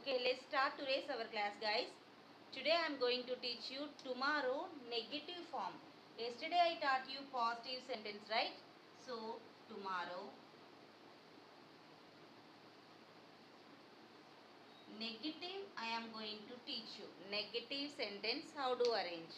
Okay, let's start today's our class, guys. Today I am going to teach you tomorrow negative form. Yesterday I taught you positive sentence, right? So tomorrow negative I am going to teach you. Negative sentence how to arrange.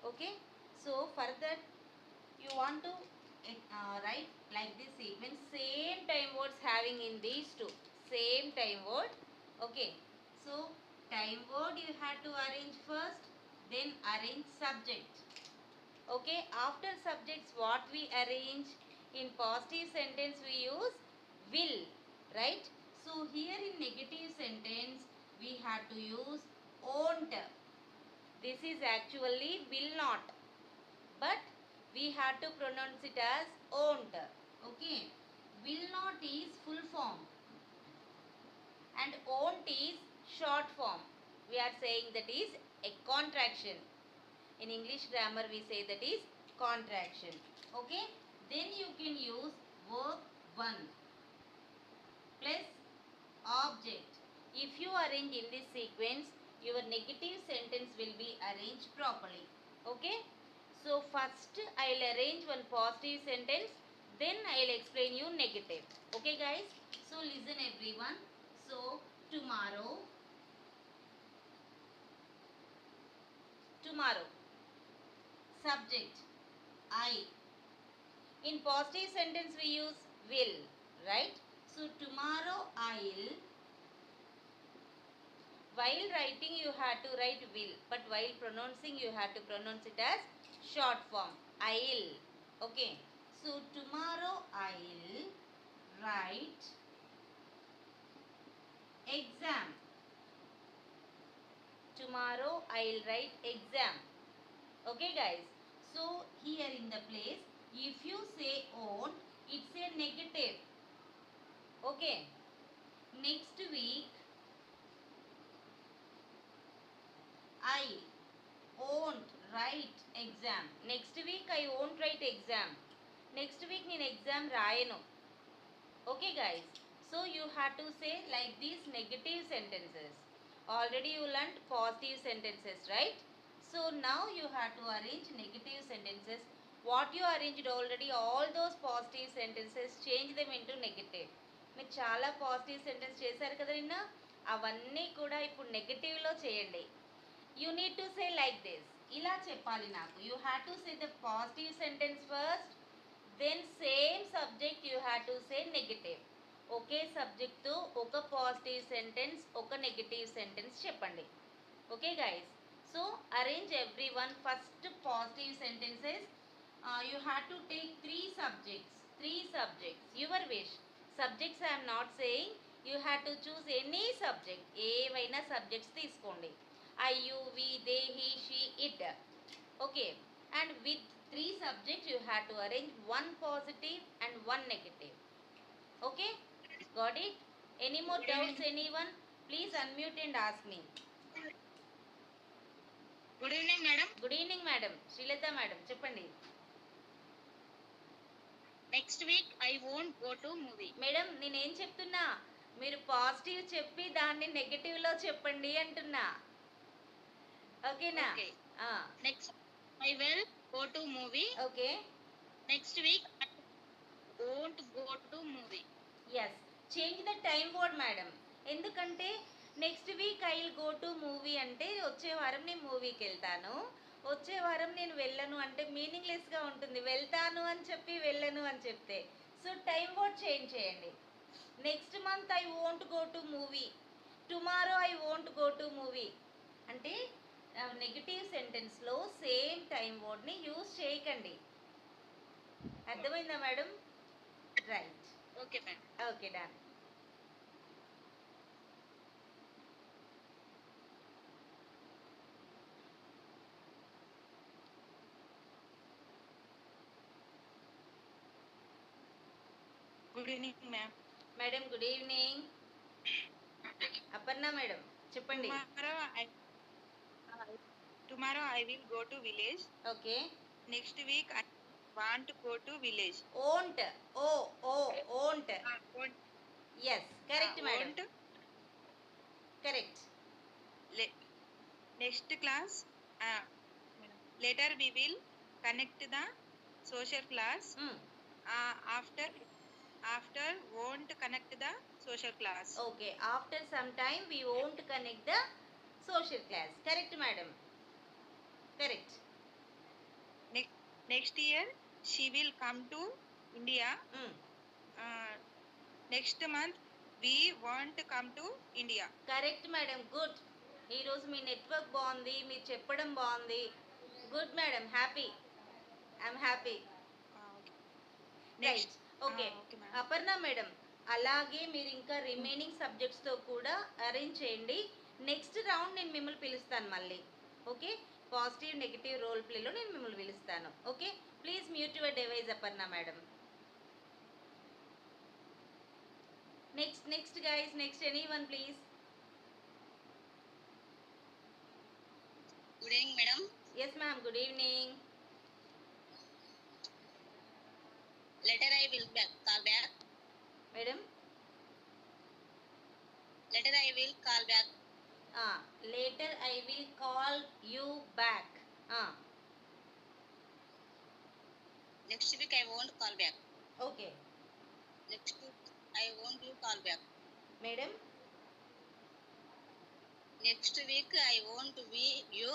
Okay? So for that you want to write like this sequence, same time words having in these two, same time word. Okay, so time word you have to arrange first, then arrange subject. Okay, after subjects what we arrange? In positive sentence we use will, right? So here in negative sentence we have to use won't. This is actually will not, but we have to pronounce it as won't. Okay, will not is full form and won't is short form. We are saying that is a contraction. In English grammar we say that is contraction. Okay, then you can use verb 1 plus object. If you arrange in this sequence, your negative sentence will be arranged properly. Okay, so first I will arrange one positive sentence, then I will explain you negative. Okay guys, so listen everyone. So tomorrow subject I. In positive sentence we use will, right? So tomorrow I'll. While writing you have to write will, but while pronouncing you have to pronounce it as short form. I'll. Okay. So tomorrow I'll write exam. Tomorrow I'll write exam. Okay guys. So here in the place, if you say won't, it's a negative. Okay. Next week I won't write exam. Next week I won't write exam. Next week నేను exam రాయను. Okay guys. So you have to say like these negative sentences. Already you learnt positive sentences, right? So now you have to arrange negative sentences. What you arranged already, all those positive sentences, change them into negative. మీరు చాలా positive sentence చేశారు కదా నిన్న, అవన్నీ కూడా ఇప్పుడు నెగటివ్లో చేయండి. You need to say like this. ఇలా చెప్పాలి నాకు. You have to say the positive sentence first, then same subject you have to say negative. Okay subject ఒక పాజిటివ్ సెంటెన్స్ ఒక నెగటివ్ సెంటెన్స్ చెప్పండి. Okay guys, so arrange every one. First positive sentences you have to take three subjects your wish. Subjects I am not saying, you have to choose any subject. ఏవైనా subjects తీసుకోండి. I, you, we, they, he, she, it. Okay, and with three subjects you have to arrange one positive and one negative. Okay, got it? Any more doubts anyone? Please unmute and ask me. Good evening madam. Good evening madam. Srilata madam, చెప్పండి. Next week I won't go to movie. Madam నేనేం చెప్తున్నా, మీరు positive చెప్పి దాన్ని నెగటివ్లో చెప్పండి అంటున్నా. ఓకేనా? Next I will go to movie. Okay. Next week I won't go to movie. Yes. Change the time word madam. ఎందుకంటే next week I will go to movie అంటే వచ్చే వారం నేను మూవీకి వెళ్తాను, వచ్చే వారం నేను వెళ్ళను అంటే మీనింగ్లెస్గా ఉంటుంది. వెళ్తాను అని చెప్పి వెళ్ళను అని చెప్తే. సో టైం వర్డ్ చేంజ్ చేయండి. Next month I won't go to movie, tomorrow I won't go to movie అంటే నెగిటివ్ సెంటెన్స్లో సేమ్ టైం వర్డ్ని యూజ్ చేయకండి. అర్థమైందా madam? Right. Okay madam. Okay, done. Good evening ma'am. Madam good evening. Aparna madam చెప్పండి. Tomorrow I will go to village. Okay. Next week I want go to village. Won't. Won't. Yes, correct madam. Correct. Next class, later we will connect the social class. After won't connect the social class. Okay, after some time we won't connect the social class. Correct, madam. Correct. Next year she will come to India. Next month we want to come to India. Correct madam, good. ఈరోజు మీ network బాగుంది, మీరు చెప్పడం బాగుంది. Good madam, happy. I'm happy. Right. Okay Aparna madam, అలాగే మీరు ఇంకా remaining సబ్జెక్ట్స్తో కూడా arrange చేయండి. నెక్స్ట్ రౌండ్ నేను మిమ్మల్ని పిలుస్తాను మళ్ళీ. ఓకే, పాజిటివ్ నెగిటివ్ రోల్ ప్లేలో నేను మిమ్మల్ని పిలుస్తాను. Okay, please mute your device Aparna madam. Next guys, next anyone please. Good evening, madam. Yes ma'am, good evening. Later I will call back. Madam? Later I will call back. Later I will call you back. Next week I won't call back. Okay. Next week I won't you call back. Madam? Next week I won't be you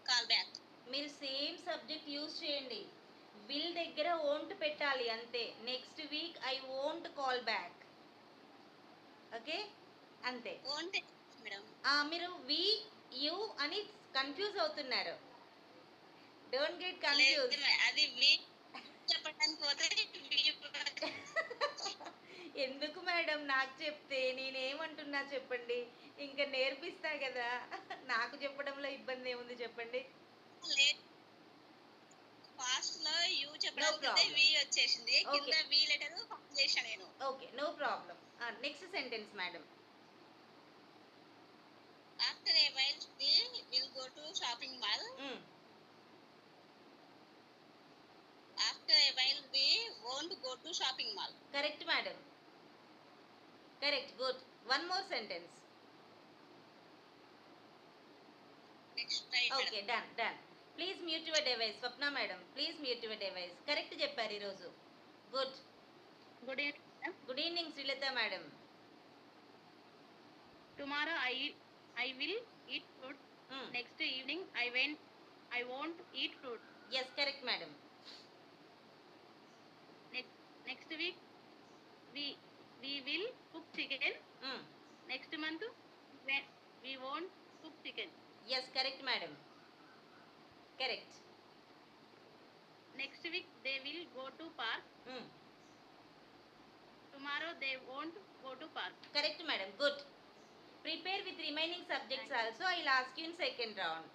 call back. మీరు same subject use చేయండి. Will దగ్గర won't పెట్టాలి అంతే. Next week I won't call back. Okay, అంతే. won't madam. మీరు we you అని confuse అవుతున్నారు. Don't get confuse. అది వి చెప్పడానికి పోతే ఎందుకు మేడం, నాకు చెప్తే నేనేమంటున్నా చెప్పండి, ఇంకా నేర్పిస్తా కదా. నాకు చెప్పడంలో ఇబ్బంది ఏముంది చెప్పండి. ఫాస్ట్ లో యు చెప్పడానికి వి వచ్చేసింది, కింద వి లెటర్ ఫామ్ చేశా నేను. Okay, no problem. Next sentence madam. After a while we will go to shopping mall. After a while we won't go to shopping mall. Correct madam. Correct, good. One more sentence. Next try. Okay, done. Please mute your device. Swapna madam, please mute your device. Correct చెప్పారు ఈ రోజు. Good. Good evening. Good evening Srilata madam. Tomorrow I will eat fruit. Next evening I won't eat fruit. Yes, correct madam. Next week we will cook chicken. Next month we won't cook chicken. Yes, correct madam. Correct. Next week they will go to park. Tomorrow they won't go to park. Correct madam, good. Prepare with remaining subjects also. I'll ask you in second round.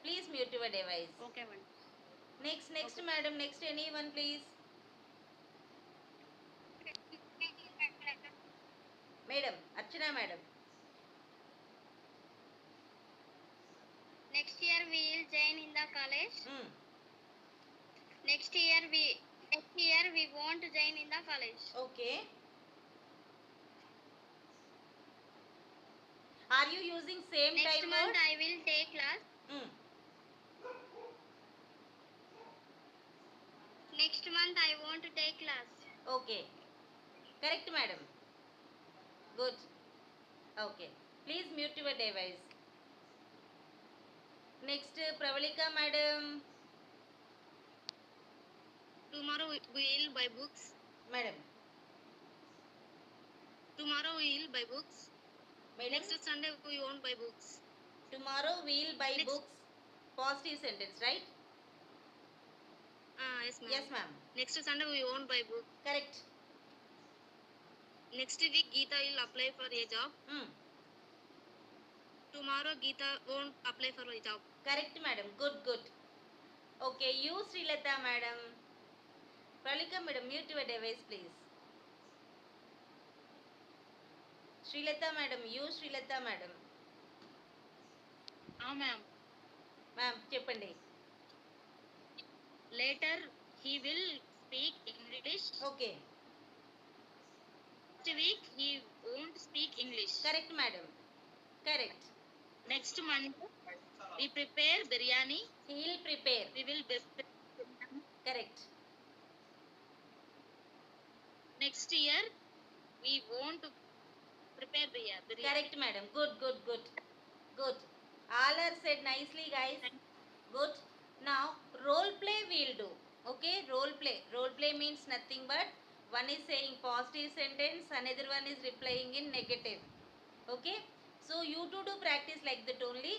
Please mute your device. Okay madam. Next okay. Madam, next anyone please. Madam, Archana madam. Next year we will join in the college. Next year we won't join in the college. Okay. Are you using same Next time month mode? I will take class. Next month I won't take class. Okay. Correct madam. Good. Okay. Please mute your device. Next Pravalika madam. Tomorrow we will buy books. Madam. Tomorrow we will buy books. Madam. Next Sunday we won't buy books. Tomorrow we will buy books. Positive sentence, right? Yes ma'am. Yes ma'am. Next Sunday we won't buy books. Correct. Next week Geeta will apply for a job. Tomorrow Geeta won't apply for a job. Correct madam. Good. Okay, you Srilata madam. Pravalika madam, mute your device please. Srilata madam, you Srilata madam. Ma'am. Ma'am, చెప్పండి. Later he will speak English. Okay. Next week he won't speak English. Correct madam. Correct. Next month, we prepare biryani. He'll prepare. We will prepare biryani. Correct. Next year, we want to prepare biryani. Correct, madam. Good, good, good. Good. All are said nicely, guys. Good. Now, role play we'll do. Okay, role play. Role play means nothing but one is saying positive sentence, another one is replying in negative. Okay, so you two do practice like that only,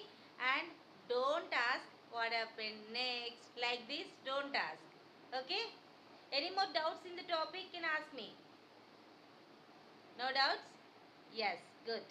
and don't ask what happened next like this. Don't ask. Okay, any more doubts in the topic can ask me. No doubts? Yes, good.